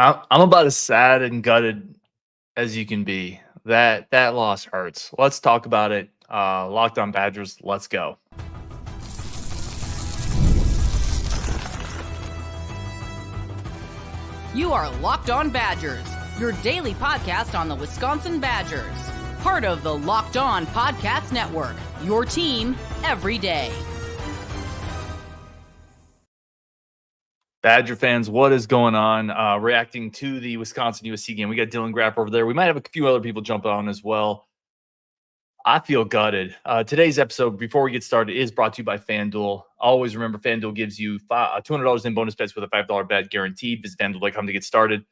I'm about as sad and gutted as you can be. That loss hurts. Let's talk about it. Locked on Badgers. Let's go. You are Locked On Badgers, your daily podcast on the Wisconsin Badgers. Part of the Locked On Podcast Network, your team every day. Badger fans, what is going on? Reacting to the Wisconsin USC game. We got Dylan Grapp over there. We might have a few other people jump on as well. I feel gutted. Today's episode, before we get started, is brought to you by FanDuel. Always remember, FanDuel gives you $200 in bonus bets with a $5 bet guaranteed. Visit FanDuel.com to get started.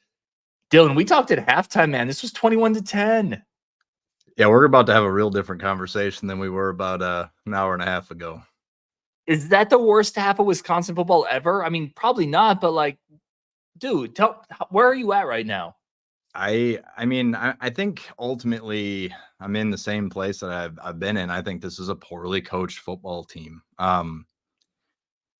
Dylan, we talked at halftime, man. This was 21-10. Yeah, we're about to have a real different conversation than we were about an hour and a half ago. Is that the worst half of Wisconsin football ever? I mean, probably not, but like, dude, where are you at right now? I think ultimately I'm in the same place that I've been in. I think this is a poorly coached football team.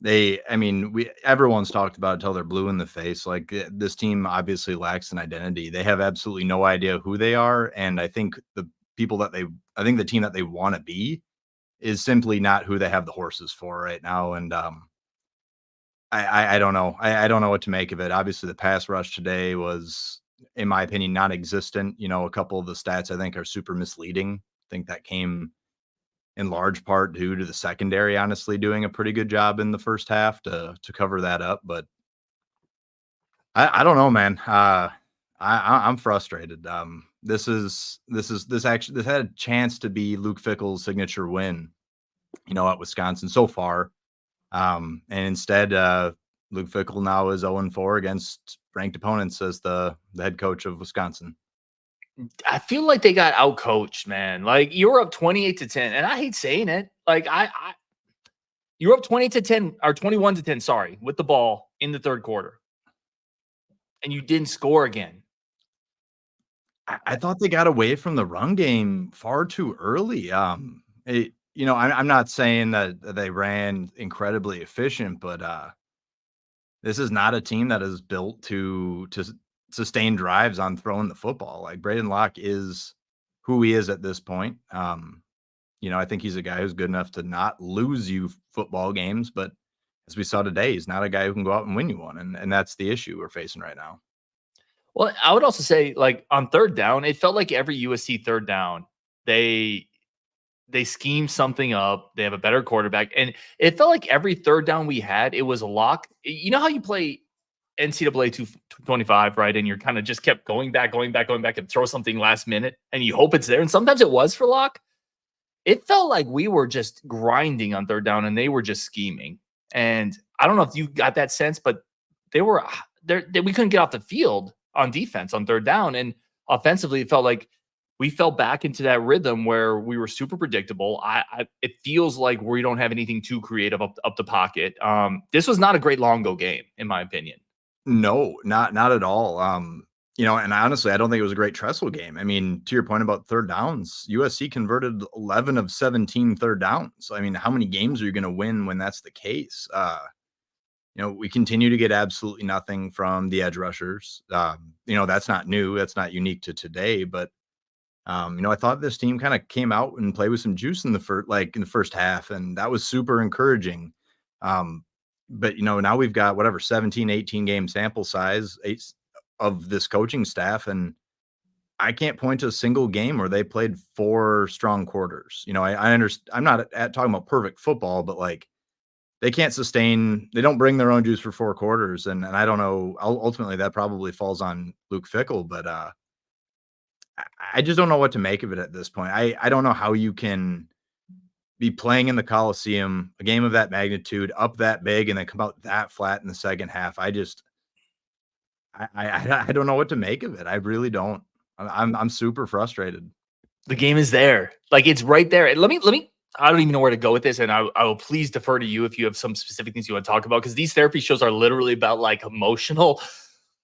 Everyone's talked about it till they're blue in the face. Like, this team obviously lacks an identity. They have absolutely no idea who they are, and I think the team that they want to be is simply not who they have the horses for right now. And I don't know. I don't know what to make of it. Obviously, the pass rush today was, in my opinion, non-existent. A couple of the stats I think are super misleading. I think that came in large part due to the secondary, honestly, doing a pretty good job in the first half to cover that up. But I don't know, man. I'm frustrated. This had a chance to be Luke Fickell's signature win, at Wisconsin so far. And instead, Luke Fickell now is 0-4 against ranked opponents as the head coach of Wisconsin. I feel like they got outcoached, man. Like, you were up 28-10, and I hate saying it. Like, you were up 20-10 or 21-10, sorry, with the ball in the third quarter, and you didn't score again. I thought they got away from the run game far too early. I'm not saying that they ran incredibly efficient, but this is not a team that is built to sustain drives on throwing the football. Like, Braden Locke is who he is at this point. I think he's a guy who's good enough to not lose you football games, but as we saw today, he's not a guy who can go out and win you one. And that's the issue we're facing right now. Well, I would also say, like, on third down, it felt like every USC third down, they scheme something up. They have a better quarterback. And it felt like every third down we had, it was a lock. You know how you play NCAA 225, right? And you're kind of just kept going back and throw something last minute and you hope it's there. And sometimes it was for lock. It felt like we were just grinding on third down and they were just scheming. And I don't know if you got that sense, but we couldn't get off the field on defense on third down. And offensively, it felt like we fell back into that rhythm where we were super predictable. It feels like we don't have anything too creative up the pocket. This was not a great long go game, in my opinion. No, not at all. And honestly, I don't think it was a great Tressel game. I mean, to your point about third downs, USC converted 11 of 17 third downs. I mean, how many games are you going to win when that's the case? We continue to get absolutely nothing from the edge rushers. That's not new. That's not unique to today. But, I thought this team kind of came out and played with some juice in the first half, and that was super encouraging. But, now we've got 17, 18 game sample size of this coaching staff. And I can't point to a single game where they played 4 strong quarters. I understand. I'm not talking about perfect football, but like, they don't bring their own juice for 4 quarters. And I don't know, ultimately that probably falls on Luke Fickell, but I just don't know what to make of it at this point. I don't know how you can be playing in the Coliseum, a game of that magnitude, up that big, and then come out that flat in the second half. I don't know what to make of it. I really don't. I'm super frustrated. The game is there. Like, it's right there. Let me, I don't even know where to go with this. And I will please defer to you if you have some specific things you want to talk about. Cause these therapy shows are literally about like emotional.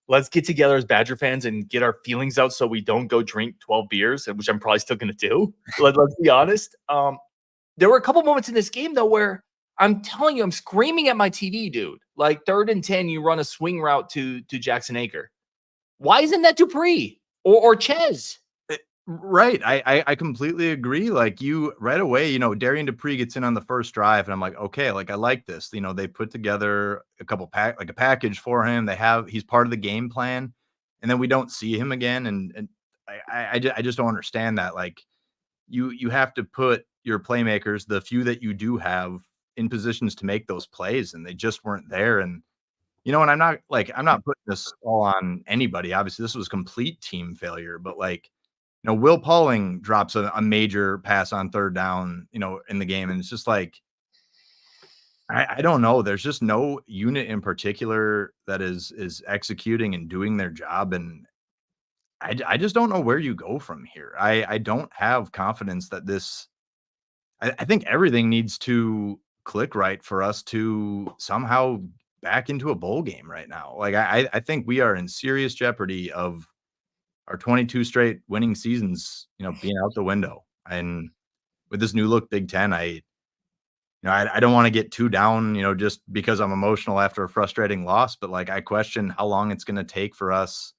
Let's get together as Badger fans and get our feelings out so we don't go drink 12 beers, which I'm probably still going to do. Let's be honest. There were a couple moments in this game though, where I'm telling you, I'm screaming at my TV, dude. Like 3rd and 10, you run a swing route to Jackson Aker. Why isn't that Dupree or Ches? Right. I completely agree. Like you right away, Darian Dupree gets in on the first drive and I'm like, okay, like I like this. They put together a package for him. He's part of the game plan, and then we don't see him again. And I just don't understand that. Like you have to put your playmakers, the few that you do have, in positions to make those plays, and they just weren't there. And and I'm not putting this all on anybody. Obviously, this was complete team failure, but like Will Pauling drops a major pass on third down, in the game. And it's just like, I don't know. There's just no unit in particular that is executing and doing their job. And I just don't know where you go from here. I don't have confidence that I think everything needs to click right for us to somehow back into a bowl game right now. Like I think we are in serious jeopardy of our 22 straight winning seasons, being out the window. And with this new look Big Ten, I don't want to get too down, just because I'm emotional after a frustrating loss, but like I question how long it's going to take for us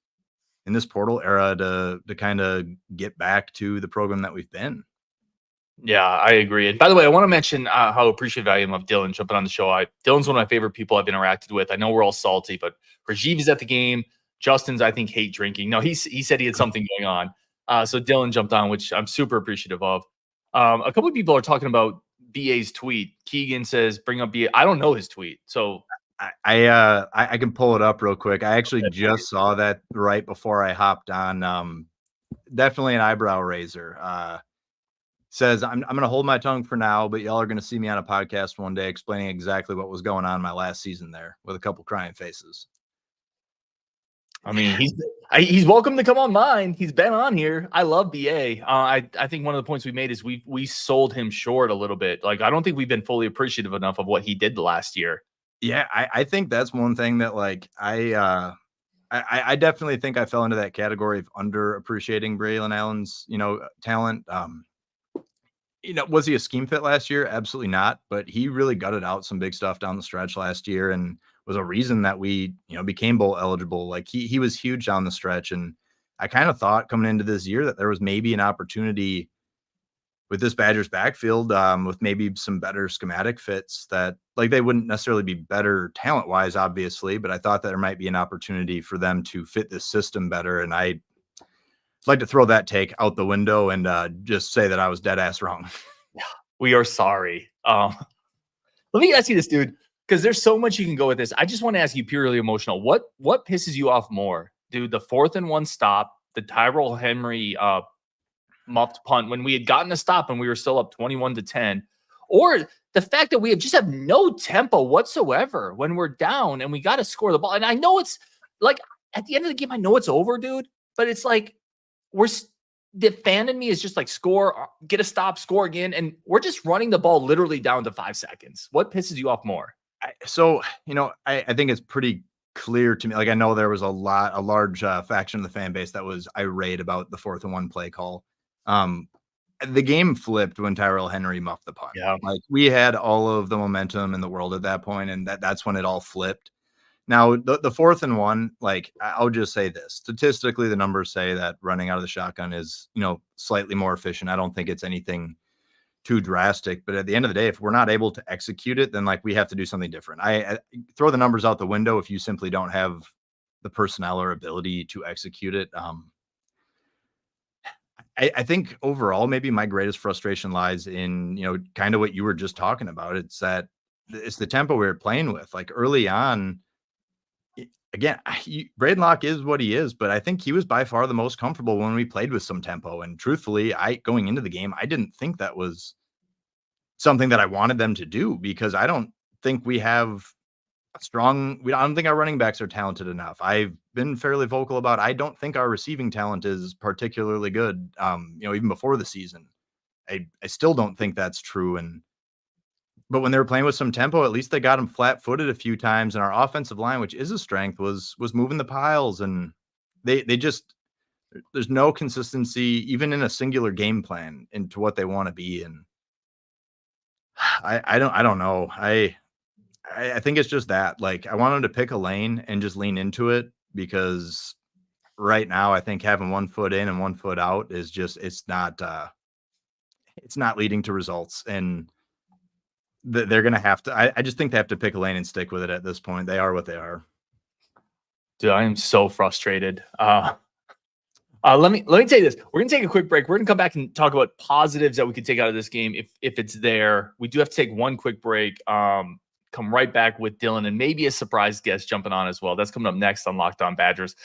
in this portal era to kind of get back to the program that we've been. Yeah, I agree. And by the way, I want to mention how appreciative I am of Dylan jumping on the show. Dylan's one of my favorite people I've interacted with. I know we're all salty, but Rajiv is at the game. Justin's, I think, hate drinking. No, he said he had something going on. So Dylan jumped on, which I'm super appreciative of. A couple of people are talking about BA's tweet. Keegan says, bring up BA. I don't know his tweet. So I can pull it up real quick. I actually just saw that right before I hopped on. Definitely an eyebrow raiser. Says, I'm going to hold my tongue for now, but y'all are going to see me on a podcast one day explaining exactly what was going on my last season there with a couple crying faces. I mean, he's welcome to come on mine. He's been on here. I love BA. I think one of the points we made is we sold him short a little bit. Like, I don't think we've been fully appreciative enough of what he did last year. Yeah, I think that's one thing that like I definitely think I fell into that category of underappreciating Braylon Allen's, talent. Was he a scheme fit last year? Absolutely not. But he really gutted out some big stuff down the stretch last year and was a reason that we, became bowl eligible. Like he was huge down the stretch. And I kind of thought coming into this year that there was maybe an opportunity with this Badgers backfield, with maybe some better schematic fits that like they wouldn't necessarily be better talent wise, obviously, but I thought that there might be an opportunity for them to fit this system better. And I like to throw that take out the window and just say that I was dead ass wrong. We are sorry. Let me ask you this, dude, because there's so much you can go with this. I just want to ask you purely emotional. What pisses you off more, dude? The 4th and 1 stop, the Tyrell Henry muffed punt when we had gotten a stop and we were still up 21-10, or the fact that we just have no tempo whatsoever when we're down and we got to score the ball. And I know it's like at the end of the game, I know it's over, dude, but it's like the fan in me is just like score, get a stop, score again. And we're just running the ball literally down to 5 seconds. What pisses you off more? I think it's pretty clear to me. Like, I know there was a large faction of the fan base that was irate about the 4th and 1 play call. The game flipped when Tyrell Henry muffed the punt. Yeah. Like we had all of the momentum in the world at that point, and that's when it all flipped. Now, the 4th and 1, like I'll just say this. Statistically, the numbers say that running out of the shotgun is, slightly more efficient. I don't think it's anything too drastic, but at the end of the day, if we're not able to execute it, then like we have to do something different. I throw the numbers out the window if you simply don't have the personnel or ability to execute it. I think overall, maybe my greatest frustration lies in, kind of what you were just talking about. It's the tempo we were playing with. Like early on, again, Braden Locke is what he is, but I think he was by far the most comfortable when we played with some tempo. And truthfully, going into the game, I didn't think that was something that I wanted them to do, because I don't think we have I don't think our running backs are talented enough. I've been fairly vocal about, I don't think our receiving talent is particularly good. Even before the season, I still don't think that's true. But when they were playing with some tempo, at least they got them flat-footed a few times, and our offensive line, which is a strength, was moving the piles, and they just, there's no consistency even in a singular game plan into what they want to be. And I don't know. I think it's just that, like, I want them to pick a lane and just lean into it, because right now, I think having 1 foot in and 1 foot out is just it's not leading to results. And they're going to have to. I just think they have to pick a lane and stick with it at this point. They are what they are. Dude, I am so frustrated. Let me tell you this. We're gonna take a quick break. We're gonna come back and talk about positives that we could take out of this game if it's there. We do have to take one quick break. Come right back with Dylan and maybe a surprise guest jumping on as well. That's coming up next on Locked On Badgers.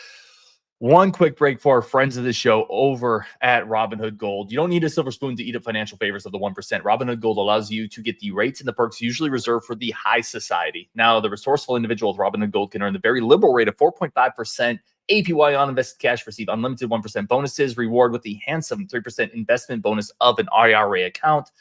One quick break for our friends of the show over at Robinhood Gold. You don't need a silver spoon to eat up financial favors of the 1%. Robinhood Gold allows you to get the rates and the perks usually reserved for the high society. Now, the resourceful individual with Robinhood Gold can earn the very liberal rate of 4.5% APY on invested cash, receive unlimited 1% bonuses, reward with the handsome 3% investment bonus of an IRA account.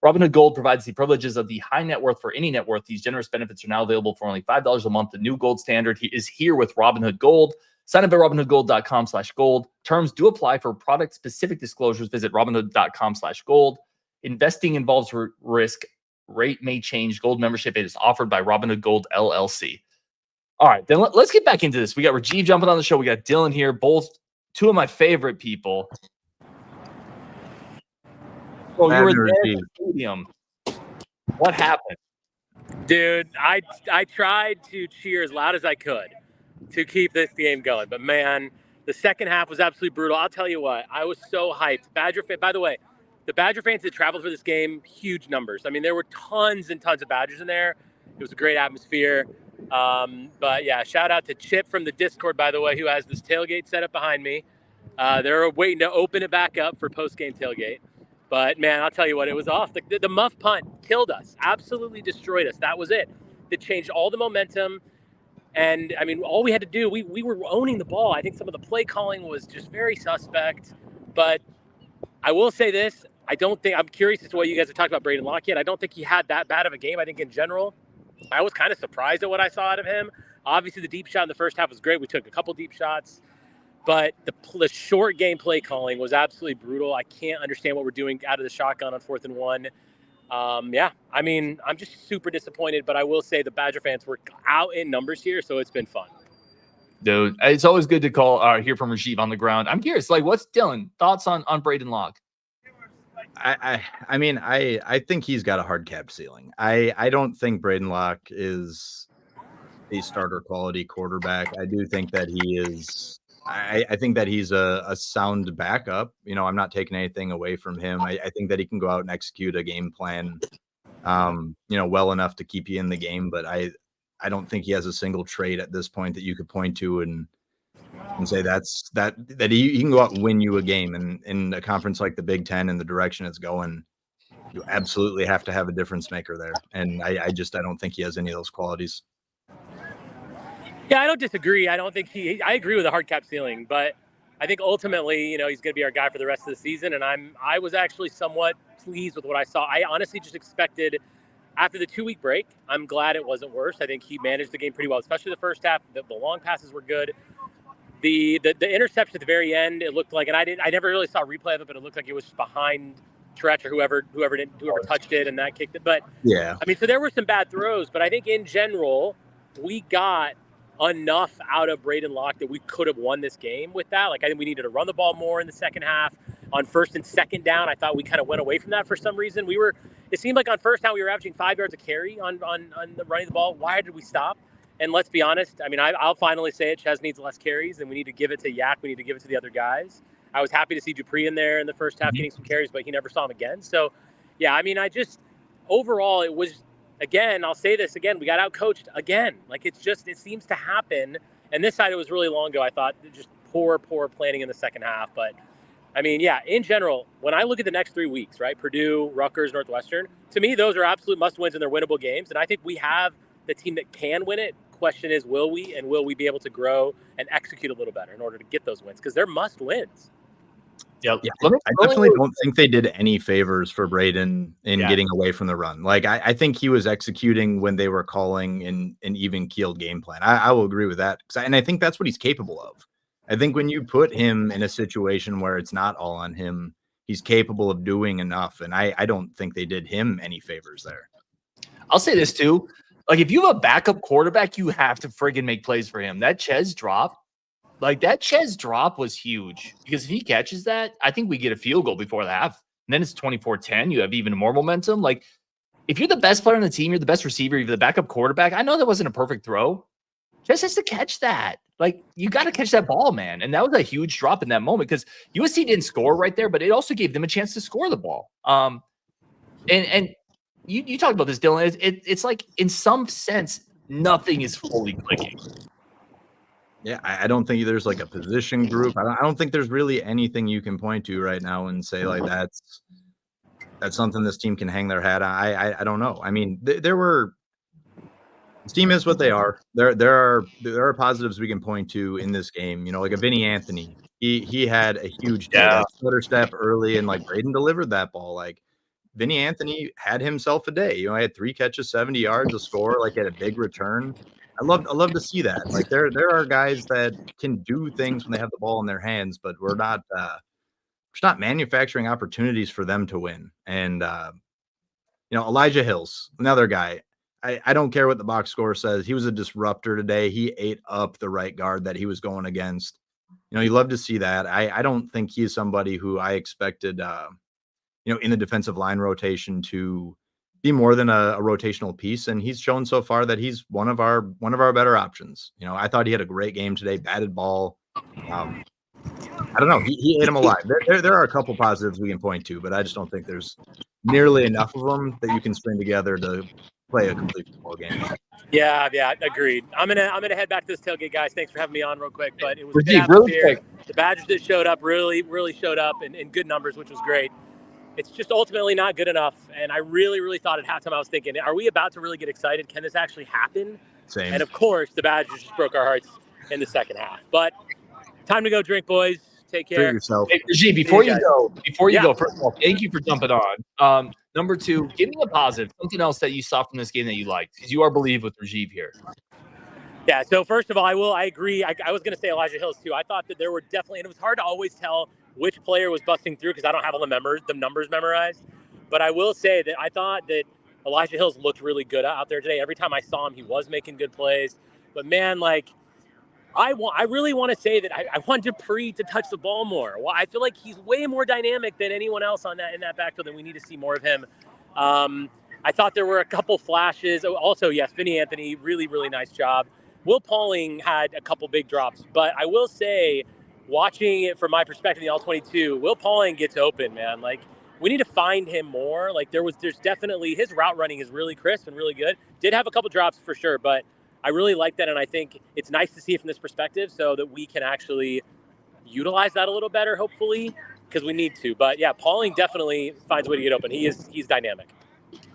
Robinhood Gold provides the privileges of the high net worth for any net worth. These generous benefits are now available for only $5 a month. The new gold standard is here with Robinhood Gold. Sign up at RobinhoodGold.com/gold. Terms do apply for product-specific disclosures. Visit Robinhood.com/gold. Investing involves risk. Rate may change. Gold membership is offered by Robinhood Gold LLC. All right, then let's get back into this. We got Rajiv jumping on the show. We got Dylan here, both two of my favorite people. Oh, you were there at the stadium. What happened? Dude, I tried to cheer as loud as I could to keep this game going. But, man, the second half was absolutely brutal. I'll tell you what, I was so hyped. By the way, the Badger fans that traveled for this game, huge numbers. I mean, there were tons and tons of Badgers in there. It was a great atmosphere. But, yeah, shout out to Chip from the Discord, by the way, who has this tailgate set up behind me. They're waiting to open it back up for post-game tailgate. But, man, I'll tell you what, it was off. The muff punt killed us, absolutely destroyed us. That was it. It changed all the momentum. And, I mean, all we had to do, we were owning the ball. I think some of the play calling was just very suspect. But I will say this. I'm curious as to what you guys have talked about Braden Locke yet. I don't think he had that bad of a game. I think in general, I was kind of surprised at what I saw out of him. Obviously, the deep shot in the first half was great. We took a couple deep shots. But the short game play calling was absolutely brutal. I can't understand what we're doing out of the shotgun on 4th and 1. Yeah, I mean, I'm just super disappointed, but I will say the Badger fans were out in numbers here, so it's been fun. Dude, it's always good to hear from Rajiv on the ground. I'm curious, what's Dylan thoughts on Braden Locke? I mean, I think he's got a hard cap ceiling. I don't think Braden Locke is a starter quality quarterback. I do think that he is. I think that he's a sound backup. I'm not taking anything away from him. I think that he can go out and execute a game plan, well enough to keep you in the game. But I don't think he has a single trait at this point that you could point to and say that he can go out and win you a game. And in a conference like the Big Ten and the direction it's going, you absolutely have to have a difference maker there. And I don't think he has any of those qualities. Yeah, I don't disagree. I don't think I agree with the hard cap ceiling, but I think ultimately, he's going to be our guy for the rest of the season. And I was actually somewhat pleased with what I saw. I honestly just expected after the 2-week break, I'm glad it wasn't worse. I think he managed the game pretty well, especially the first half. The long passes were good. The interception at the very end, it looked like, and I never really saw a replay of it, but it looked like it was behind Tretch or whoever touched it and that kicked it. But yeah, I mean, so there were some bad throws, but I think in general, we got enough out of Braden Locke that we could have won this game with that. I think we needed to run the ball more in the second half. On 1st and 2nd down, I thought we kind of went away from that for some reason. It seemed like on 1st down we were averaging 5 yards a carry on the running the ball. Why did we stop? And let's be honest, I mean, I'll finally say it. Ches needs less carries, and we need to give it to Yak. We need to give it to the other guys. I was happy to see Dupree in there in the first half getting some carries, but he never saw him again. So, yeah, I mean, overall, it was, again, I'll say this again, we got outcoached again. It seems to happen. And this side, it was really long ago, I thought, just poor planning in the second half. But, I mean, yeah, in general, when I look at the next 3 weeks, right, Purdue, Rutgers, Northwestern, to me, those are absolute must-wins and they're winnable games. And I think we have the team that can win it. Question is, will we be able to grow and execute a little better in order to get those wins? Because they're must-wins. Yep. Yeah, I definitely don't think they did any favors for Braden in getting away from the run. I think he was executing when they were calling an even-keeled game plan. I will agree with that. And I think that's what he's capable of. I think when you put him in a situation where it's not all on him, he's capable of doing enough. And I don't think they did him any favors there. I'll say this too. If you have a backup quarterback, you have to friggin' make plays for him. That Ches drop, Like that Ches drop was huge because if he catches that, I think we get a field goal before the half. And then it's 24-10. You have even more momentum. Like if you're the best player on the team, you're the best receiver, you're the backup quarterback. I know that wasn't a perfect throw. Ches has to catch that. Like you got to catch that ball, man. And that was a huge drop in that moment because USC didn't score right there, but it also gave them a chance to score the ball. And you talked about this, Dylan. It's like in some sense, nothing is fully clicking. Yeah, I don't think there's like a position group. I don't think there's really anything you can point to right now and say like that's something this team can hang their hat on. I don't know. I mean, this team is what they are. There are positives we can point to in this game. You know, like a Vinny Anthony. He had a huge day, stutter step early, and like Braden delivered that ball. Like Vinny Anthony had himself a day. You know, he had 3 catches, 70 yards, a score, like had a big return. I love to see that. Like there are guys that can do things when they have the ball in their hands, but we're not manufacturing opportunities for them to win. And Elijah Hills, another guy. I don't care what the box score says. He was a disruptor today. He ate up the right guard that he was going against. You love to see that. I don't think he's somebody who I expected in the defensive line rotation to be more than a rotational piece. And he's shown so far that he's one of our better options. I thought he had a great game today, batted ball. I don't know. He ate him alive. There are a couple positives we can point to, but I just don't think there's nearly enough of them that you can string together to play a complete football game. Yeah, agreed. I'm gonna head back to this tailgate, guys. Thanks for having me on real quick. But it was Rajiv, really quick. The Badgers that showed up really showed up in good numbers, which was great. It's just ultimately not good enough. And I really thought at halftime, I was thinking, are we about to really get excited? Can this actually happen? Same. And of course, the Badgers just broke our hearts in the second half. But time to go drink, boys. Take care. Treat yourself. Hey, Rajiv, before you go, first of all, thank you for jumping on. Number 2, give me a positive, something else that you saw from this game that you liked, because you are believe with Rajiv here. Yeah, so first of all, I agree. I was going to say Elijah Hills, too. I thought that there were definitely – and it was hard to always tell which player was busting through because I don't have all the numbers memorized. But I will say that I thought that Elijah Hills looked really good out there today. Every time I saw him, he was making good plays. But, man, like – I really want to say that I want Dupree to touch the ball more. Well, I feel like he's way more dynamic than anyone else in that backfield, and we need to see more of him. I thought there were a couple flashes. Also, yes, Vinny Anthony, really nice job. Will Pauling had a couple big drops, but I will say, watching it from my perspective in the All-22, Will Pauling gets open, man. Like, we need to find him more. Like, there's definitely his route running is really crisp and really good. Did have a couple drops for sure, but I really like that, and I think it's nice to see it from this perspective so that we can actually utilize that a little better, hopefully, because we need to. But, yeah, Pauling definitely finds a way to get open. He's dynamic.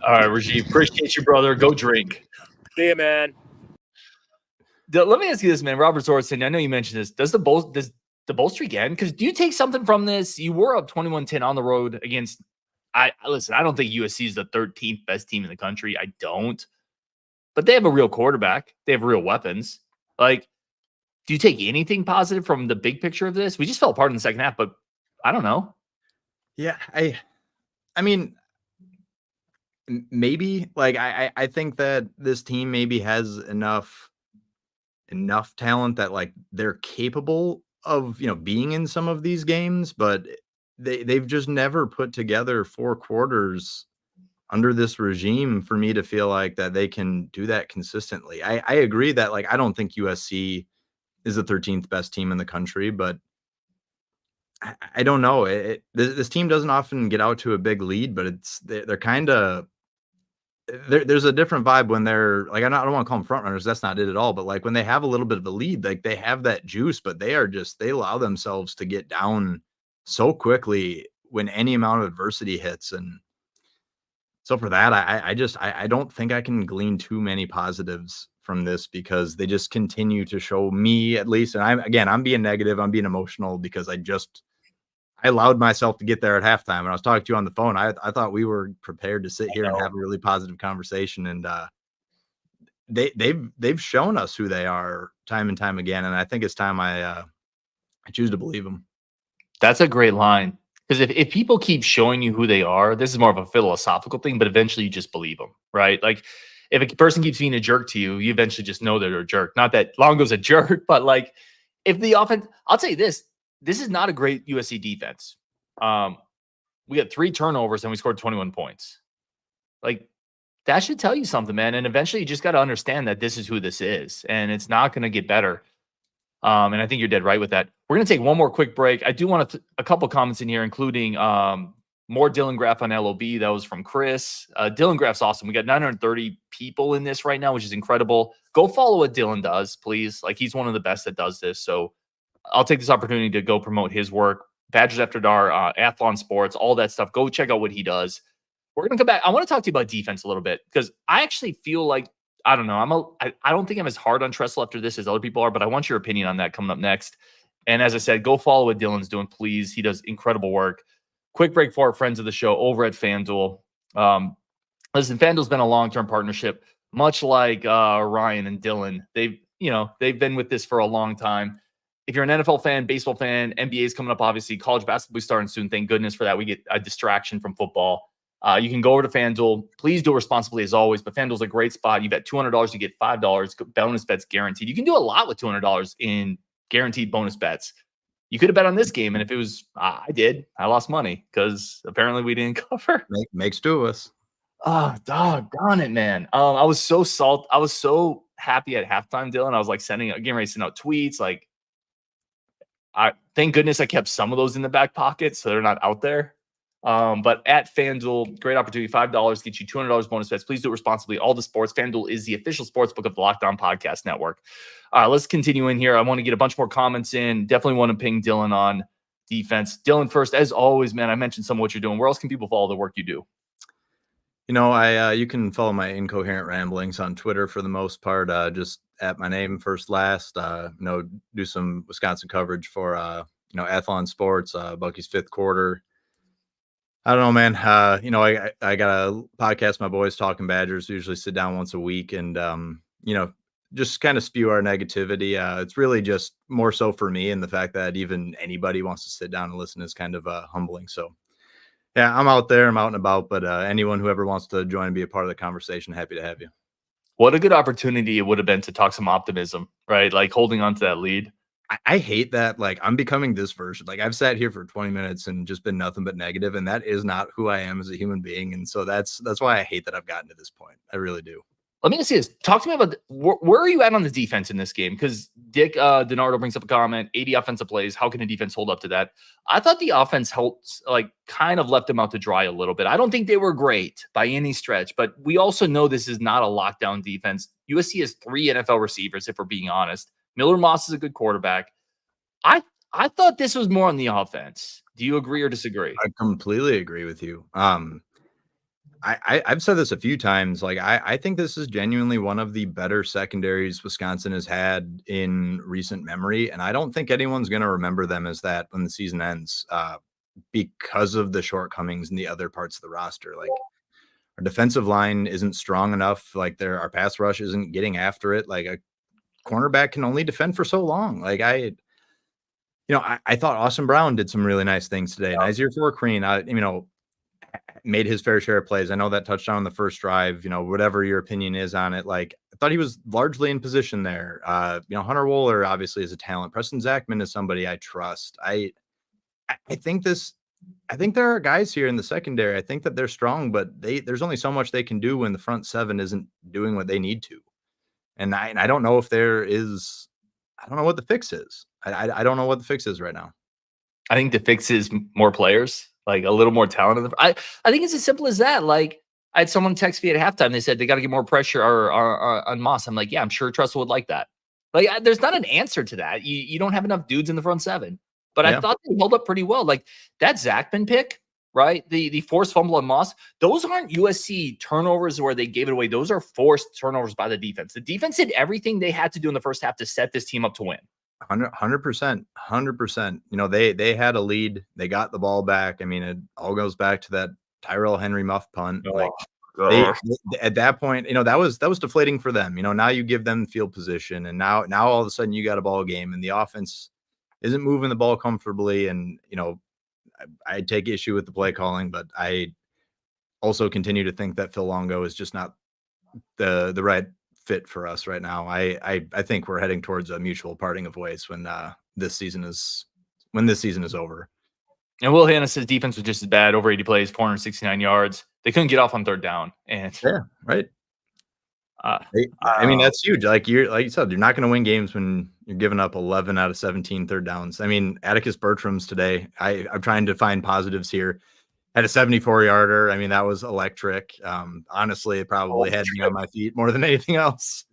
All right, Rajiv, appreciate you, brother. Go drink. See you, man. Let me ask you this, man. Robert Zortson, I know you mentioned this. Does the bowl streak end? Because do you take something from this? You were up 21-10 on the road against I don't think USC is the 13th best team in the country. I don't. But they have a real quarterback. They have real weapons. Like, do you take anything positive from the big picture of this? We just fell apart in the second half, but I don't know. Yeah, I mean, maybe. Like, I think that this team maybe has enough talent that, like, they're capable of, being in some of these games, but they've just never put together 4 quarters under this regime for me to feel like that they can do that consistently. I agree that, like, I don't think USC is the 13th best team in the country, but I don't know. This team doesn't often get out to a big lead, but they're kind of there's a different vibe when they're like, I don't want to call them front runners. That's not it at all. But like when they have a little bit of a lead, like they have that juice, but they allow themselves to get down so quickly when any amount of adversity hits. And so for that, I don't think I can glean too many positives from this because they just continue to show me, at least. And I'm being negative. I'm being emotional because I allowed myself to get there at halftime. And I was talking to you on the phone. I thought we were prepared to sit here and have a really positive conversation. And they've shown us who they are time and time again. And I think it's time I choose to believe them. That's a great line. Because if people keep showing you who they are, this is more of a philosophical thing, but eventually you just believe them, right? Like if a person keeps being a jerk to you, you eventually just know they're a jerk. Not that Longo's a jerk, but like if the offense, I'll tell you this is not a great USC defense. We had 3 turnovers and we scored 21 points. Like, that should tell you something, man. And eventually you just got to understand that this is who this is, and it's not going to get better. And I think you're dead right with that. We're going to take one more quick break. I do want a couple comments in here, including more Dylan Graff on LOB. That was from Chris. Dylan Graff's awesome. We got 930 people in this right now, which is incredible. Go follow what Dylan does, please. Like, he's one of the best that does this. So I'll take this opportunity to go promote his work. Badgers After Dark, Athlon Sports, all that stuff. Go check out what he does. We're going to come back. I want to talk to you about defense a little bit, because I actually feel like, I don't know, I don't think I'm as hard on Tressel after this as other people are, but I want your opinion on that coming up next. And as I said, go follow what Dylan's doing, please. He does incredible work. Quick break for our friends of the show over at FanDuel. Listen, FanDuel's been a long-term partnership, much like Ryan and Dylan. They've been with this for a long time. If you're an NFL fan, baseball fan, NBA is coming up, obviously. College basketball is starting soon. Thank goodness for that. We get a distraction from football. You can go over to FanDuel. Please do it responsibly as always, but FanDuel's a great spot. You bet $200, you get $5. Bonus bets guaranteed. You can do a lot with $200 in guaranteed bonus bets. You could have bet on this game, and if it was, I lost money because apparently we didn't cover. Makes 2 of us. Oh, doggone it, man. I was so salty. I was so happy at halftime, Dylan. I was like getting ready to send out tweets. Like, thank goodness I kept some of those in the back pocket so they're not out there. But at FanDuel, great opportunity. $5 gets you $200 bonus bets. Please do it responsibly. All the sports. FanDuel is the official sports book of the Locked On Podcast Network. Let's continue in here. I want to get a bunch more comments in. Definitely want to ping Dylan on defense. Dylan, first, as always, man, I mentioned some of what you're doing. Where else can people follow the work you do? You can follow my incoherent ramblings on Twitter for the most part. Just at my name, first, last. Do some Wisconsin coverage for Athlon Sports, Bucky's Fifth Quarter. I don't know, man. I got a podcast, My Boys Talking Badgers. We usually sit down once a week and, just kind of spew our negativity. It's really just more so for me, and the fact that even anybody wants to sit down and listen is kind of humbling. So, yeah, I'm out there. I'm out and about. But anyone who ever wants to join and be a part of the conversation, happy to have you. What a good opportunity it would have been to talk some optimism, right? Like holding on to that lead. I hate that. Like, I'm becoming this version. Like, I've sat here for 20 minutes and just been nothing but negative, and that is not who I am as a human being. And so that's why I hate that I've gotten to this point. I really do. Let me just see this. Talk to me about where are you at on the defense in this game? Because Dick DiNardo brings up a comment, 80 offensive plays. How can a defense hold up to that? I thought the offense kind of left them out to dry a little bit. I don't think they were great by any stretch, but we also know this is not a lockdown defense. USC has 3 NFL receivers, if we're being honest. Miller Moss is a good quarterback. I thought this was more on the offense. Do you agree or disagree? I completely agree with you. I've said this a few times. Like, I think this is genuinely one of the better secondaries Wisconsin has had in recent memory. And I don't think anyone's going to remember them as that when the season ends, because of the shortcomings in the other parts of the roster. Like, our defensive line isn't strong enough. Like, our pass rush isn't getting after it. Like, a cornerback can only defend for so long. Like, I thought Austin Brown did some really nice things today. And Isaiah Four-Creen, made his fair share of plays. I know that touchdown on the first drive, whatever your opinion is on it, like, I thought he was largely in position there. Hunter Wohler obviously is a talent. Preston Zachman is somebody I trust. I think there are guys here in the secondary. I think that they're strong, but there's only so much they can do when the front 7 isn't doing what they need to. And I don't know if I don't know what the fix is. I don't know what the fix is right now. I think the fix is more players, like a little more talent. I think it's as simple as that. Like, I had someone text me at halftime. They said they got to get more pressure on Moss. I'm like, yeah, I'm sure Tressel would like that. Like, there's not an answer to that. You don't have enough dudes in the front 7. But I thought they held up pretty well. Like, that Zachman pick, right? The forced fumble on Moss, those aren't USC turnovers where they gave it away. Those are forced turnovers by the defense. The defense did everything they had to do in the first half to set this team up to win. 100%. They had a lead. They got the ball back. I mean, it all goes back to that Tyrell Henry muff punt. At that point, that was deflating for them. Now you give them field position, and now all of a sudden you got a ball game, and the offense isn't moving the ball comfortably. And I take issue with the play calling, but I also continue to think that Phil Longo is just not the right fit for us right now. I think we're heading towards a mutual parting of ways when this season is over. And Will Hannes' defense was just as bad. Over 80 plays, 469 yards. They couldn't get off on third down. And yeah, right. I mean, that's huge. Like you said, you're not going to win games when you're giving up 11 out of 17 third downs. I mean, Atticus Bertram's today. I'm trying to find positives here. Had a 74-yarder. I mean, that was electric. Honestly, it probably had me on my feet more than anything else.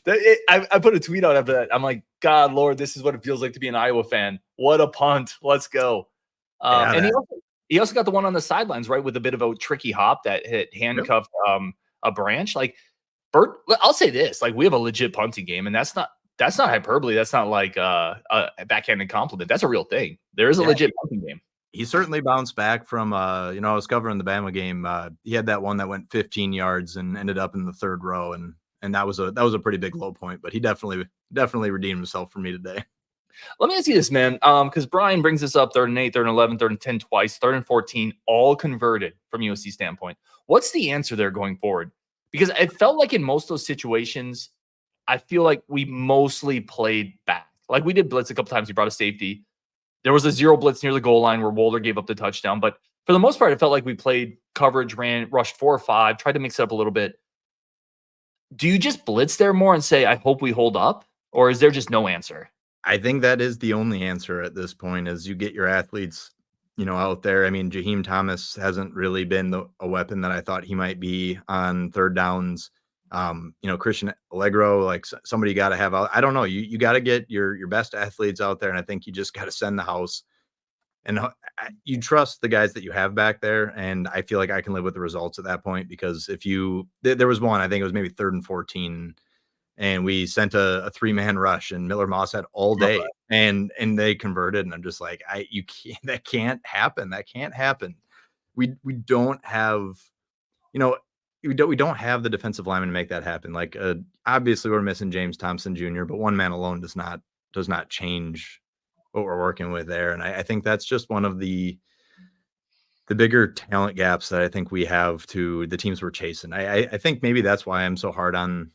I put a tweet out after that. I'm like, God, Lord, this is what it feels like to be an Iowa fan. What a punt. Let's go. And he also got the one on the sidelines, right, with a bit of a tricky hop that handcuffed a branch. Like, Bert, I'll say this, like, we have a legit punting game, and that's not hyperbole. That's not like a backhanded compliment. That's a real thing. There is a legit punting game. He certainly bounced back from, I was covering the Bama game. He had that one that went 15 yards and ended up in the third row, and that was a pretty big low point. But he definitely redeemed himself for me today. Let me ask you this, man, because Brian brings this up: 3rd and 8, 3rd and 11, 3rd and 10 twice, 3rd and 14, all converted from USC standpoint. What's the answer there going forward? Because it felt like in most of those situations, I feel like we mostly played back. Like, we did blitz a couple times. We brought a safety. There was a 0 blitz near the goal line where Wolder gave up the touchdown. But for the most part, it felt like we played coverage, rushed 4 or 5, tried to mix it up a little bit. Do you just blitz there more and say, I hope we hold up? Or is there just no answer? I think that is the only answer at this point, is you get your athletes, out there. I mean, Jaheim Thomas hasn't really been a weapon that I thought he might be on third downs. Christian Allegro, like, somebody got to have out. I don't know. You got to get your best athletes out there. And I think you just got to send the house, and you trust the guys that you have back there. And I feel like I can live with the results at that point, because there was one, I think it was maybe 3rd and 14, and we sent a 3-man rush, and Miller Moss had all day, and they converted. And I'm just like, that can't happen. That can't happen. We don't have, we don't have the defensive lineman to make that happen. Like, obviously we're missing James Thompson Jr., but one man alone does not change what we're working with there. And I think that's just one of the bigger talent gaps that I think we have to the teams we're chasing. I think maybe that's why I'm so hard on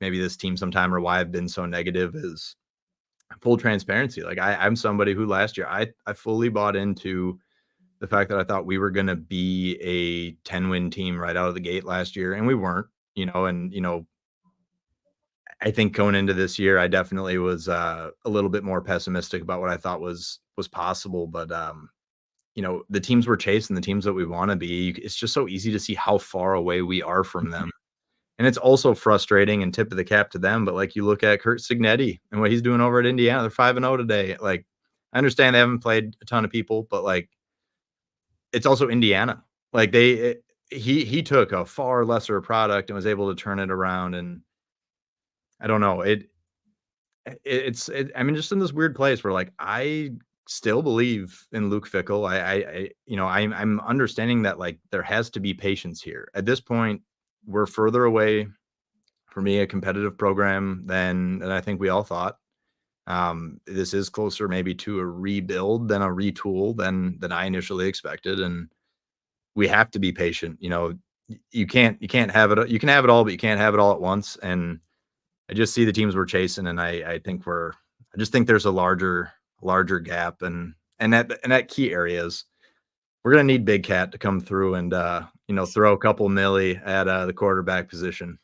maybe this team sometime, or why I've been so negative, is full transparency. Like, I'm somebody who last year I fully bought into the fact that I thought we were going to be a 10-win team right out of the gate last year, and we weren't, I think going into this year, I definitely was a little bit more pessimistic about what I thought was possible. But, the teams we're chasing, the teams that we want to be, it's just so easy to see how far away we are from them. And it's also frustrating, and tip of the cap to them. But, like, you look at Kurt Signetti and what he's doing over at Indiana, they're 5-0 today. Like, I understand they haven't played a ton of people, but, like, it's also Indiana. Like, he took a far lesser product and was able to turn it around. And I don't know, I mean, just in this weird place where, like, I still believe in Luke Fickell. I'm understanding that, like, there has to be patience here. At this point, we're further away, for me, a competitive program than I think we all thought. This is closer maybe to a rebuild than a retool than I initially expected. And we have to be patient. You can't have it. You can have it all, but you can't have it all at once. And I just see the teams we're chasing, and I just think there's a larger gap, and at key areas. We're going to need Big Cat to come through and, throw a couple milli at the quarterback position.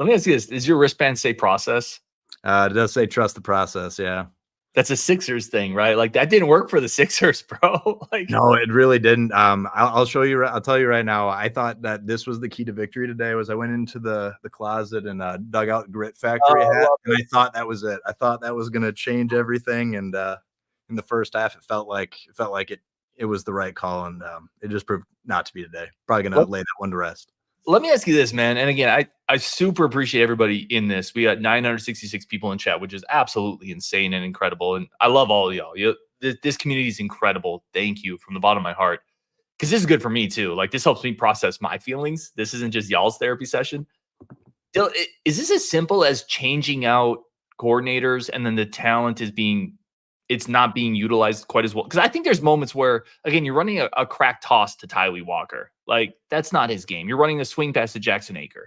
Let me ask you this. Does your wristband say process? It does say trust the process. Yeah. That's a Sixers thing, right? Like, that didn't work for the Sixers, bro. Like, no, it really didn't. I'll show you. I'll tell you right now. I thought that this was the key to victory today. Was I went into the closet and dug out Grit Factory hat, and I thought that was it. I thought that was going to change everything. And in the first half, it felt like it was the right call, and it just proved not to be today. Probably going to lay that one to rest. Let me ask you this, man. And again, I super appreciate everybody in this. We got 966 people in chat, which is absolutely insane and incredible. And I love all of y'all. This community is incredible. Thank you from the bottom of my heart. Because this is good for me too. Like, this helps me process my feelings. This isn't just y'all's therapy session. Is this as simple as changing out coordinators, and then the talent it's not being utilized quite as well? Because I think there's moments where, again, you're running a crack toss to Tylee Walker. Like, that's not his game. You're running a swing pass to Jackson Aker.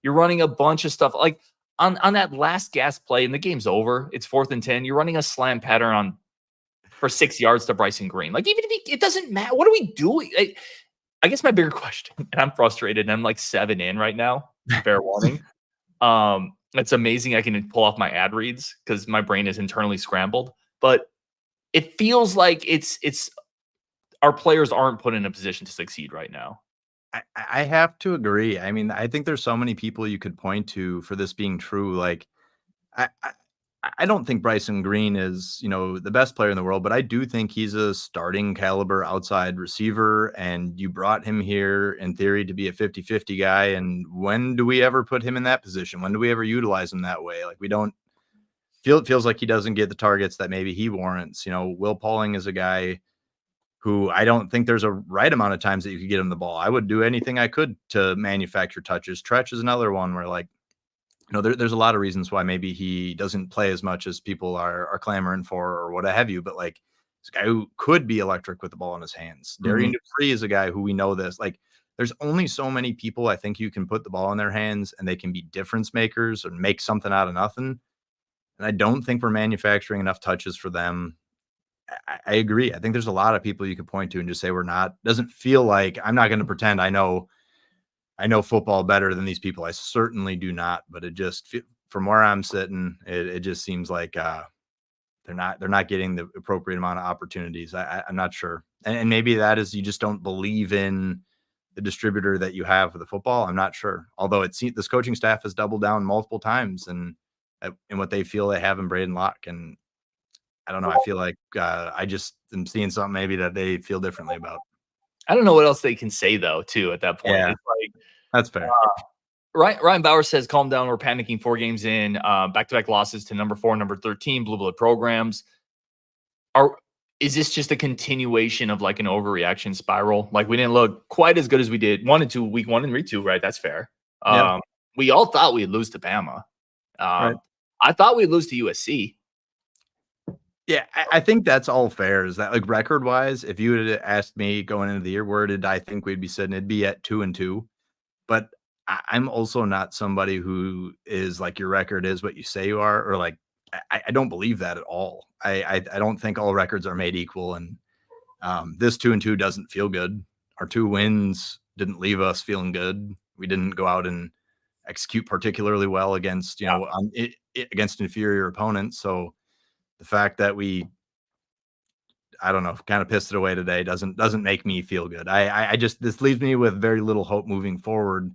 You're running a bunch of stuff like on that last gas play, and the game's over. It's 4th and 10. You're running a slam pattern for 6 yards to Bryson Green. Like, even if it doesn't matter. What are we doing? I guess my bigger question, and I'm frustrated, and I'm like 7 in right now. Fair warning. It's amazing I can pull off my ad reads because my brain is internally scrambled. But it feels like it's our players aren't put in a position to succeed right now. I have to agree. I mean, I think there's so many people you could point to for this being true. Like, I don't think Bryson Green is, the best player in the world, but I do think he's a starting caliber outside receiver. And you brought him here in theory to be a 50-50 guy. And when do we ever put him in that position? When do we ever utilize him that way? Like, we don't it feels like he doesn't get the targets that maybe he warrants. Will Pauling is a guy who I don't think there's a right amount of times that you could get him the ball. I would do anything I could to manufacture touches. Tretch is another one where, like, there's a lot of reasons why maybe he doesn't play as much as people are clamoring for or what have you. But, like, this guy who could be electric with the ball in his hands. Darian Dupree is a guy who we know this. Like, there's only so many people I think you can put the ball in their hands and they can be difference makers or make something out of nothing. And I don't think we're manufacturing enough touches for them. I agree. I think there's a lot of people you could point to and just say we're not. Doesn't feel like, I'm not going to pretend I know football better than these people. I certainly do not. But it just, from where I'm sitting, it just seems like they're not getting the appropriate amount of opportunities. I'm not sure, and maybe that is you just don't believe in the distributor that you have for the football. I'm not sure. Although this coaching staff has doubled down multiple times and in what they feel they have in Braden Locke. And I don't know. I feel like I just am seeing something maybe that they feel differently about. I don't know what else they can say, though, too, at that point. Yeah, it's like, that's fair. Ryan Bauer says, calm down. We're panicking 4 games in, back-to-back losses to number 4, number 13, blue blood programs. Is this just a continuation of like an overreaction spiral? Like, we didn't look quite as good as we did week 1 and week 2, right? That's fair. Yeah. We all thought we'd lose to Bama. Right. I thought we'd lose to USC. Yeah, I think that's all fair. Is that, like, record wise, if you had asked me going into the year, where did I think we'd be sitting? It'd be at 2-2. But I'm also not somebody who is like, your record is what you say you are, or like, I don't believe that at all. I don't think all records are made equal. And this 2-2 doesn't feel good. Our 2 wins didn't leave us feeling good. We didn't go out and execute particularly well against, against inferior opponents. So the fact that we, I don't know, kind of pissed it away today doesn't make me feel good. I just, this leaves me with very little hope moving forward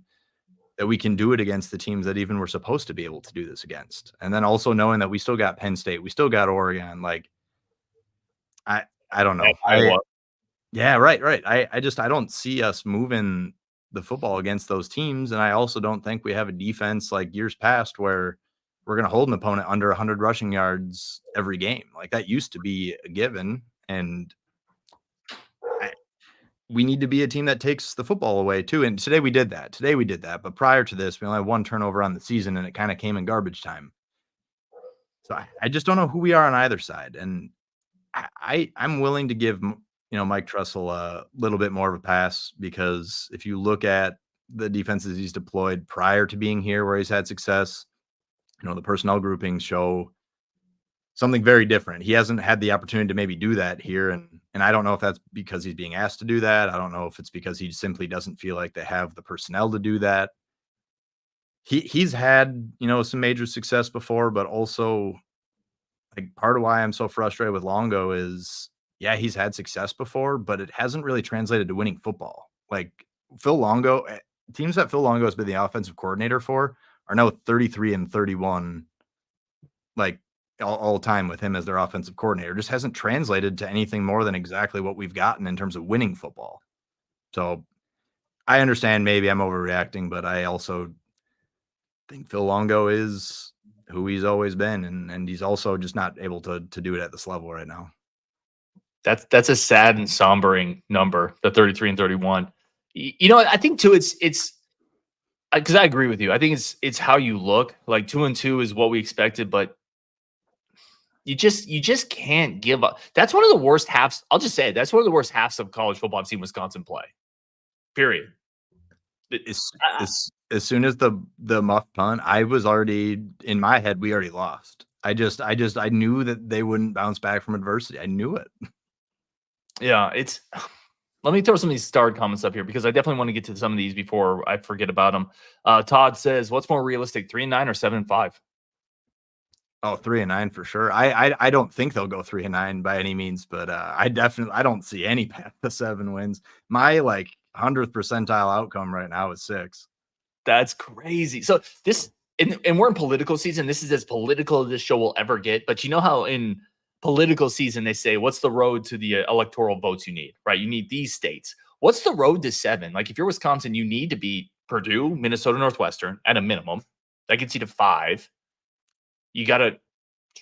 that we can do it against the teams that even we're supposed to be able to do this against. And then also knowing that we still got Penn State, we still got Oregon. Like, I don't know. Yeah, right. I don't see us moving the football against those teams. And I also don't think we have a defense like years past where we're going to hold an opponent under 100 rushing yards every game. Like, that used to be a given. And we need to be a team that takes the football away too. And today we did that. But prior to this, we only had 1 turnover on the season, and it kind of came in garbage time. So I just don't know who we are on either side. And I'm willing to give, Mike Tressel a little bit more of a pass, because if you look at the defenses he's deployed prior to being here where he's had success, the personnel groupings show something very different. He hasn't had the opportunity to maybe do that here. And I don't know if that's because he's being asked to do that. I don't know if it's because he simply doesn't feel like they have the personnel to do that. He's had, some major success before, but also, like, part of why I'm so frustrated with Longo is, yeah, he's had success before, but it hasn't really translated to winning football. Like, Phil Longo, teams that Phil Longo has been the offensive coordinator for are now 33-31, like, all time with him as their offensive coordinator. Just hasn't translated to anything more than exactly what we've gotten in terms of winning football. So I understand maybe I'm overreacting, but I also think Phil Longo is who he's always been. And he's also just not able to do it at this level right now. That's a sad and sombering number, the 33-31. I think too, it's because I agree with you. I think it's how you look. Like, 2-2 is what we expected, but you just can't give up. That's one of the worst halves. I'll just say it, that's one of the worst halves of college football I've seen Wisconsin play. Period. It's as soon as the muff punt, I was already in my head. We already lost. I knew that they wouldn't bounce back from adversity. I knew it. Yeah, it's. Let me throw some of these starred comments up here because I definitely want to get to some of these before I forget about them. Todd says, "What's more realistic, 3-9 or 7-5?" Oh, 3-9 for sure. I don't think they'll go 3-9 by any means, but I don't see any path to 7 wins. My 100th percentile outcome right now is 6. That's crazy. So this, and we're in political season. This is as political as this show will ever get. But you know how in political season they say, what's the road to the electoral votes you need, right? You need these states. What's the road to 7? Like if you're Wisconsin, you need to beat Purdue, Minnesota, Northwestern at a minimum. That gets you to 5. You got to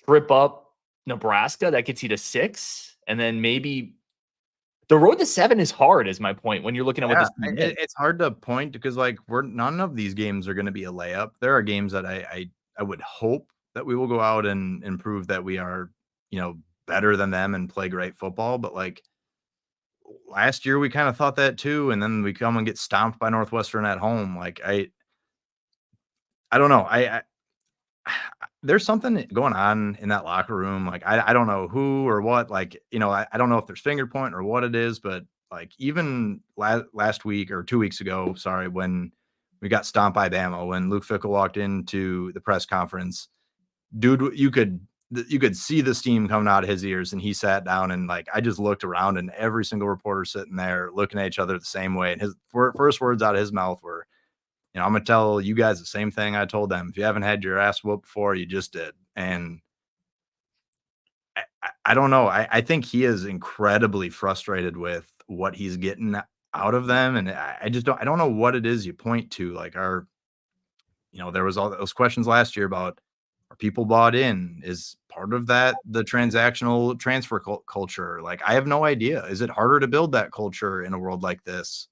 trip up Nebraska. That gets you to 6. And then maybe the road to 7 is hard, is my point, when you're looking at what this team is. It's hard to point because none of these games are going to be a layup. There are games that I would hope that we will go out and prove that we are, better than them and play great football. But last year we kind of thought that too. And then we come and get stomped by Northwestern at home. I don't know. There's something going on in that locker room. I don't know who or what, I don't know if there's finger point or what it is, but even last week or 2 weeks ago, sorry, when we got stomped by Bama, when Luke Fickell walked into the press conference, dude, you could see the steam coming out of his ears, and he sat down and I just looked around and every single reporter sitting there looking at each other the same way. And his first words out of his mouth were, I'm going to tell you guys the same thing I told them. If you haven't had your ass whooped before, you just did. And I don't know. I think he is incredibly frustrated with what he's getting out of them. And I don't know what it is you point to. There was all those questions last year about, are people bought in? Is part of that the transactional transfer culture? I have no idea. Is it harder to build that culture in a world like this?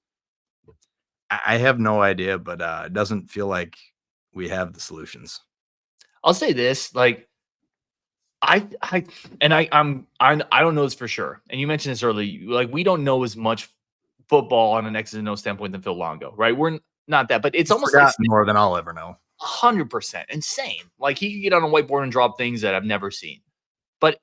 I have no idea, but it doesn't feel like we have the solutions. I'll say this, I don't know this for sure. And you mentioned this earlier, we don't know as much football on an X's and O standpoint than Phil Longo, right? We're not that, but it's almost more than I'll ever know. 100% insane. He could get on a whiteboard and drop things that I've never seen. But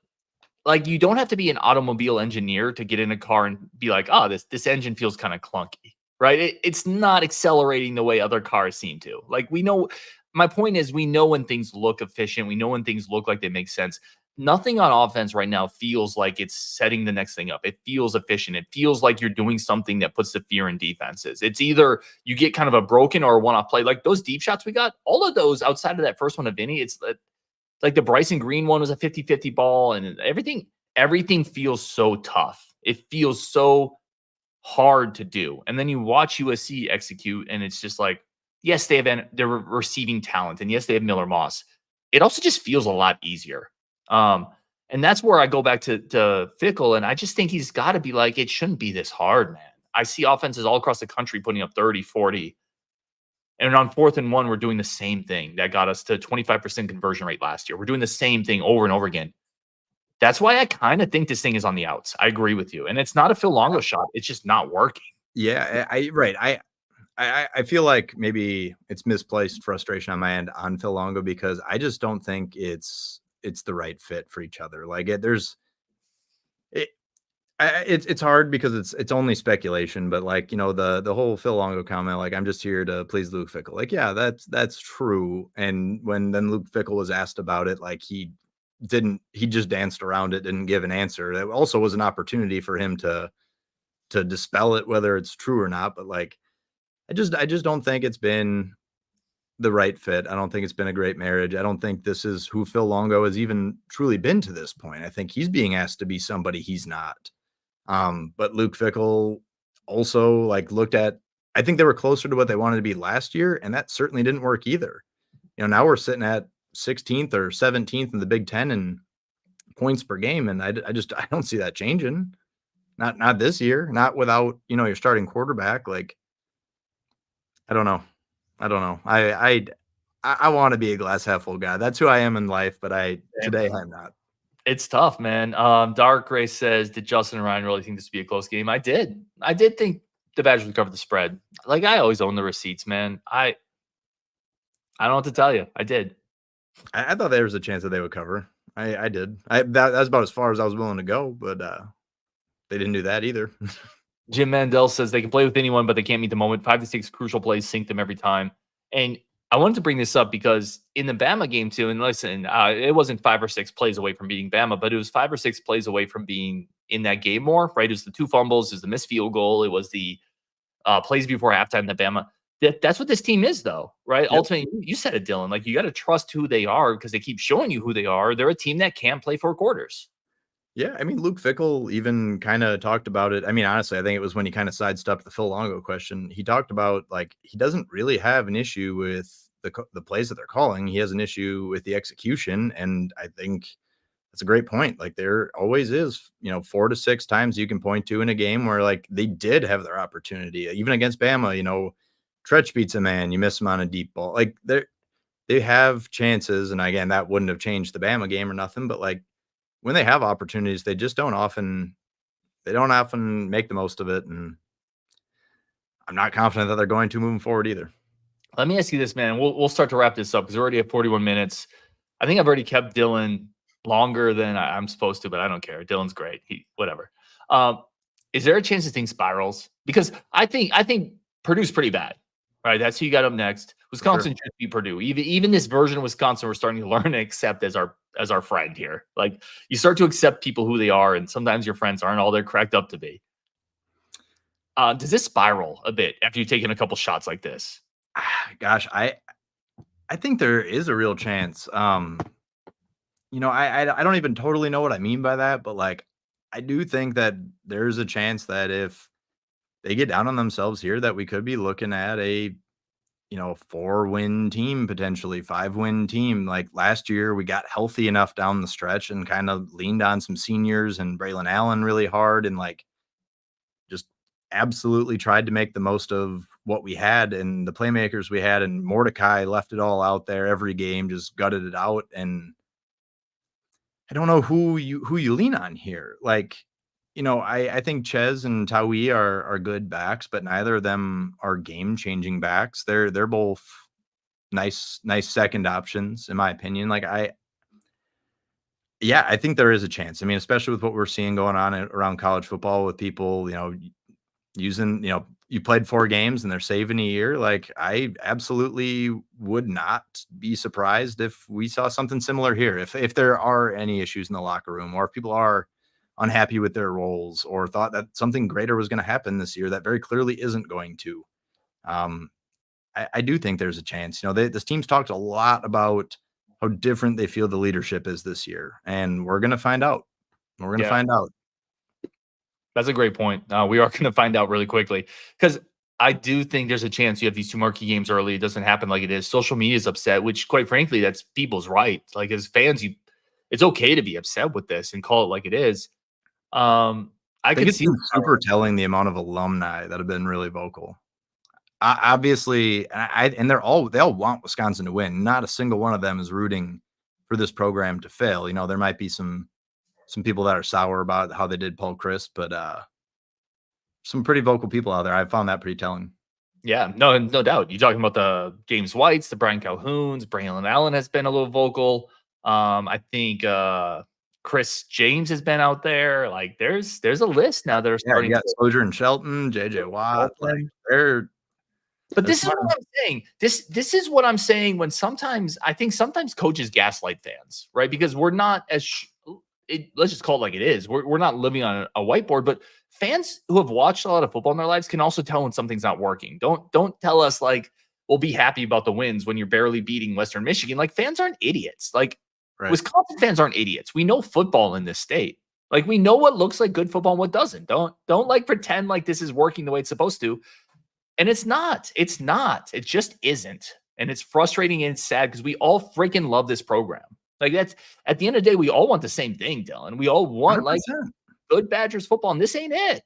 you don't have to be an automobile engineer to get in a car and be like, oh, this engine feels kind of clunky, right? It's not accelerating the way other cars seem to. We know, my point is, we know when things look efficient. We know when things look like they make sense. Nothing on offense right now feels like it's setting the next thing up. It feels efficient. It feels like you're doing something that puts the fear in defenses. It's either you get kind of a broken or a one-off play. Those deep shots we got, all of those outside of that first one of Vinny, it's the Bryson Green one was a 50-50 ball, and everything feels so tough. It feels so hard to do. And then you watch USC execute, and it's just yes, they're receiving talent, and yes, they have Miller Moss. It also just feels a lot easier. And that's where I go back to Fickell, and I just think he's got to be it shouldn't be this hard, man. I see offenses all across the country putting up 30, 40. And on 4th and 1, we're doing the same thing that got us to 25% conversion rate last year. We're doing the same thing over and over again. That's why I kind of think this thing is on the outs. I agree with you. And it's not a Phil Longo shot. It's just not working. Yeah, right. I feel like maybe it's misplaced frustration on my end on Phil Longo because I just don't think it's the right fit for each other. It's hard because it's only speculation, but the whole Phil Longo comment, I'm just here to please Luke Fickell. Yeah, that's true. And when then Luke Fickell was asked about it, he just danced around it, didn't give an answer. That also was an opportunity for him to dispel it, whether it's true or not. But I just don't think it's been the right fit. I don't think it's been a great marriage. I don't think this is who Phil Longo has even truly been to this point. I think he's being asked to be somebody he's not. But Luke Fickell also looked at, I think they were closer to what they wanted to be last year, and that certainly didn't work either. Now we're sitting at 16th or 17th in the Big Ten in points per game, and I don't see that changing. Not this year, not without your starting quarterback. I don't know. I want to be a glass half full guy. That's who I am in life, but today I'm not. It's tough, man. Dark Gray says, did Justin and Ryan really think this would be a close game? I did think the Badgers would cover the spread. I always own the receipts, man. I don't know what to tell you. I did. I thought there was a chance that they would cover. I did. That's about as far as I was willing to go, but they didn't do that either. Jim Mandel says they can play with anyone, but they can't meet the moment. 5 to 6 crucial plays sink them every time. And I wanted to bring this up because in the Bama game too, and listen, it wasn't 5 or 6 plays away from beating Bama, but it was 5 or 6 plays away from being in that game more, right? It was the 2 fumbles, it was the missed field goal, it was the plays before halftime that Bama. That's what this team is, though, right? Yep. Ultimately, you said it, Dylan. Like, you got to trust who they are because they keep showing you who they are. They're a team that can play 4 quarters. Yeah, I mean, Luke Fickell even kind of talked about it. I mean, honestly, I think it was when he kind of sidestepped the Phil Longo question. He talked about, like, he doesn't really have an issue with the plays that they're calling. He has an issue with the execution, and I think that's a great point. Like, there always is, 4 to 6 times you can point to in a game where, like, they did have their opportunity. Even against Bama, Tretch beats a man, you miss him on a deep ball. Like, they have chances, and again, that wouldn't have changed the Bama game or nothing, but, like, when they have opportunities, they don't often make the most of it, and I'm not confident that they're going to moving forward either. Let me ask you this, man. We'll start to wrap this up because we're already at 41 minutes. I think I've already kept Dylan longer than I'm supposed to, but I don't care. Dylan's great. Whatever. Is there a chance this thing spirals? Because I think Purdue's pretty bad, right? That's who you got up next. Wisconsin should be Purdue. Even this version of Wisconsin, we're starting to learn and accept as our friend here. Like, you start to accept people who they are, and sometimes your friends aren't all they're cracked up to be. Does this spiral a bit after you've taken a couple shots like this? Gosh, I think there is a real chance. I don't even totally know what I mean by that, but, like, I do think that there's a chance that if they get down on themselves here, that we could be looking at a 4-win team, potentially 5-win team. Like, last year, we got healthy enough down the stretch and kind of leaned on some seniors and Braylon Allen really hard, and, like, just absolutely tried to make the most of what we had and the playmakers we had, and Mordecai left it all out there every game, just gutted it out. And I don't know who you lean on here. Like, I think Ches and Tawi are good backs, but neither of them are game-changing backs. They're both nice second options, in my opinion. Like, I think there is a chance. I mean, especially with what we're seeing going on around college football with people, using, you played 4 games and they're saving a year. Like, I absolutely would not be surprised if we saw something similar here. If there are any issues in the locker room, or if people are unhappy with their roles or thought that something greater was going to happen this year that very clearly isn't going to. I do think there's a chance. This team's talked a lot about how different they feel the leadership is this year, and we're going to find out. Find out. That's a great point. We are going to find out really quickly, because I do think there's a chance you have these 2 marquee games early. It doesn't happen like it is. Social media is upset, which, quite frankly, that's people's right. Like, as fans, it's okay to be upset with this and call it like it is. I could see super telling the amount of alumni that have been really vocal. Obviously, and they all want Wisconsin to win. Not a single one of them is rooting for this program to fail. There might be some people that are sour about how they did Paul Chryst, but some pretty vocal people out there. I found that pretty telling. Yeah, no doubt. You're talking about the James Whites, the Brian Calhouns, Braylon Allen has been a little vocal. I think Chris James has been out there. Like, there's a list now that are starting. You got Soldier and Shelton, JJ Watt. Like, they're. But this is what I'm saying. This is what I'm saying. When sometimes coaches gaslight fans, right? Because we're not as let's just call it like it is. We're not living on a whiteboard, but fans who have watched a lot of football in their lives can also tell when something's not working. Don't tell us, like, we'll be happy about the wins when you're barely beating Western Michigan. Like, fans aren't idiots. Like, right. Wisconsin fans aren't idiots. We know football in this state. Like, we know what looks like good football and what doesn't. Don't like pretend like this is working the way it's supposed to. And it's not. It just isn't. And it's frustrating and it's sad because we all freaking love this program. Like, that's, at the end of the day, we all want the same thing, Dylan. We all want 100%. Like, good Badgers football, and this ain't it.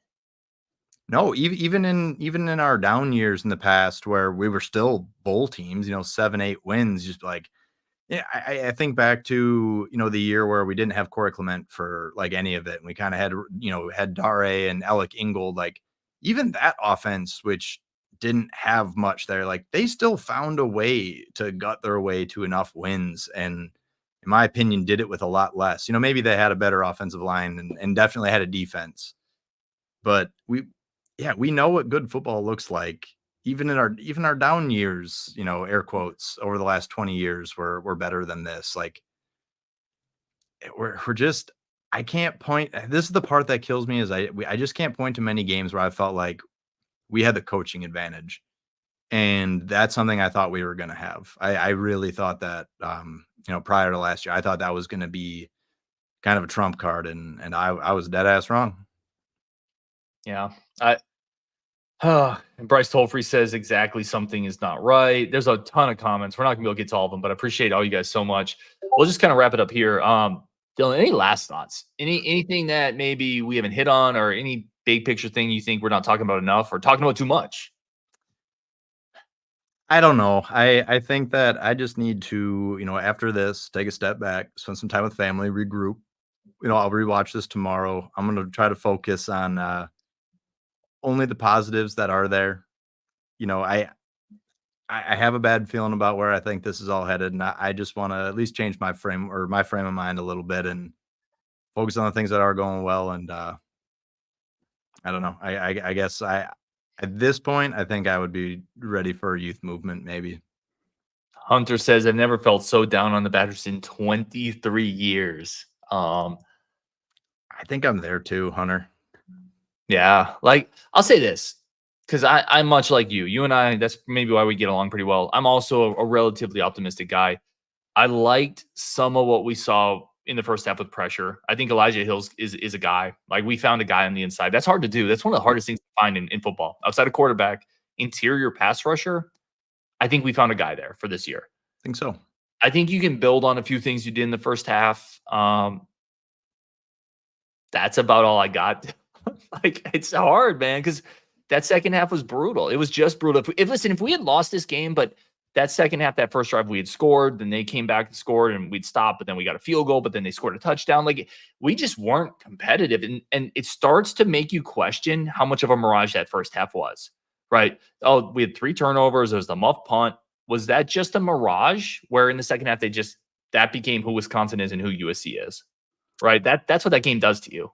No, even in our down years in the past where we were still bowl teams, 7-8 wins, just like, yeah, I think back to, the year where we didn't have Corey Clement for like any of it. And we kind of had, had Dare and Alec Ingold, like, even that offense, which didn't have much there. Like, they still found a way to gut their way to enough wins, and in my opinion, did it with a lot less. Maybe they had a better offensive line and definitely had a defense, but we know what good football looks like. Even our down years, air quotes, over the last 20 years, we're better than this. Like, we're just, I can't point. This is the part that kills me, is I just can't point to many games where I felt like we had the coaching advantage. And that's something I thought we were going to have. I really thought that, prior to last year, I thought that was going to be kind of a trump card, and I was dead ass wrong. Yeah. And Bryce Tolfree says exactly something is not right. There's a ton of comments. We're not gonna be able to get to all of them, but I appreciate all you guys so much. We'll just kind of wrap it up here. Dylan, any last thoughts? Anything that maybe we haven't hit on, or any big picture thing you think we're not talking about enough, or talking about too much? I don't know. I think that I just need to, after this, take a step back, spend some time with family, regroup. I'll rewatch this tomorrow. I'm going to try to focus on only the positives that are there. I have a bad feeling about where I think this is all headed, and I just want to at least change my frame of mind a little bit and focus on the things that are going well. And I don't know. I guess at this point, I think I would be ready for a youth movement, maybe. Hunter says, I've never felt so down on the Badgers in 23 years. I think I'm there too, Hunter. Yeah. Like, I'll say this, because I'm much like you. You and I, that's maybe why we get along pretty well. I'm also a relatively optimistic guy. I liked some of what we saw in the first half with pressure. I think Elijah Hills is a guy. Like, we found a guy on the inside. That's hard to do. That's one of the hardest things to find in football. Outside of quarterback, interior pass rusher, I think we found a guy there for this year. I think so. I think you can build on a few things you did in the first half. That's about all I got. Like, it's hard, man, because that second half was brutal. It was just brutal. If we had lost this game, but that second half, that first drive, we had scored, then they came back and scored, and we'd stopped, but then we got a field goal, but then they scored a touchdown. Like, we just weren't competitive. And it starts to make you question how much of a mirage that first half was, right? Oh, we had 3 turnovers. There was the muff punt. Was that just a mirage, where in the second half, that became who Wisconsin is and who USC is, right? That's what that game does to you.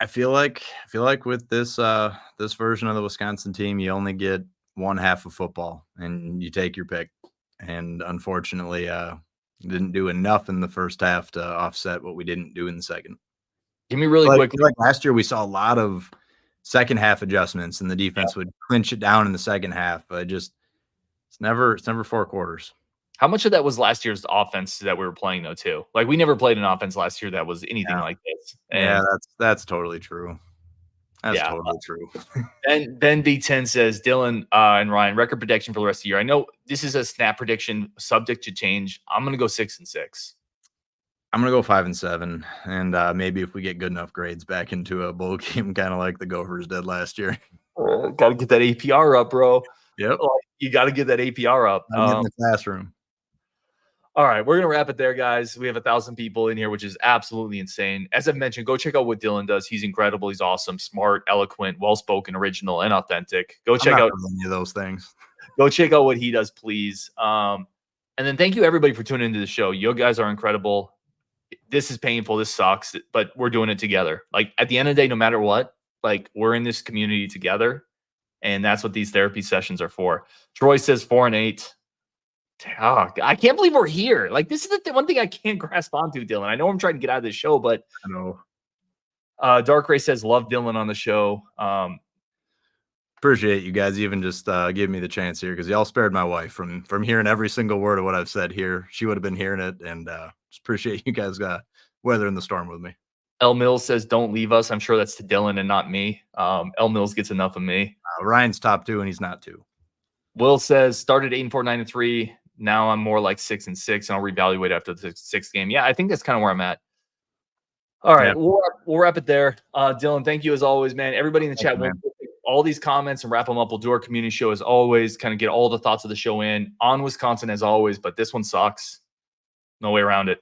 I feel like with this version of the Wisconsin team, you only get one half of football and you take your pick. And unfortunately, didn't do enough in the first half to offset what we didn't do in the second. Give me really quick. Like last year, we saw a lot of second half adjustments, and the defense would clinch it down in the second half. But it's never 4 quarters. How much of that was last year's offense that we were playing, though, too? Like, we never played an offense last year that was anything like this. And yeah, that's totally true. That's totally true. And Ben B10 says, Dylan and Ryan, record prediction for the rest of the year. I know this is a snap prediction, subject to change. I'm going to go 6-6. I'm going to go 5-7. And maybe if we get good enough grades back into a bowl game, kind of like the Gophers did last year. Got to get that APR up, bro. Yep. You got to get that APR up. In the classroom. All right, we're going to wrap it there, guys. We have 1,000 people in here, which is absolutely insane. As I've mentioned, go check out what Dylan does. He's incredible. He's awesome, smart, eloquent, well-spoken, original, and authentic. Go check out any of those things. Go check out what he does, please. And then thank you, everybody, for tuning into the show. You guys are incredible. This is painful. This sucks, but we're doing it together. Like, at the end of the day, no matter what, like, we're in this community together, and that's what these therapy sessions are for. Troy says 4-8. Oh, I can't believe we're here. Like, this is the one thing I can't grasp onto, Dylan. I know I'm trying to get out of this show, but I know. Dark Ray says, love Dylan on the show. Appreciate you guys even just giving me the chance here, because y'all spared my wife from hearing every single word of what I've said here. She would have been hearing it, and just appreciate you guys weathering the storm with me. L Mills says, don't leave us. I'm sure that's to Dylan and not me. L Mills gets enough of me. Ryan's top 2, and he's not 2. Will says, started 8-4, 9-3. Now I'm more like 6-6, and I'll reevaluate after the 6th game. Yeah, I think that's kind of where I'm at. All right, we'll wrap it there. Dylan, thank you as always, man. Everybody in the chat, we'll take all these comments and wrap them up. We'll do our community show as always, kind of get all the thoughts of the show in on Wisconsin as always, but this one sucks. No way around it.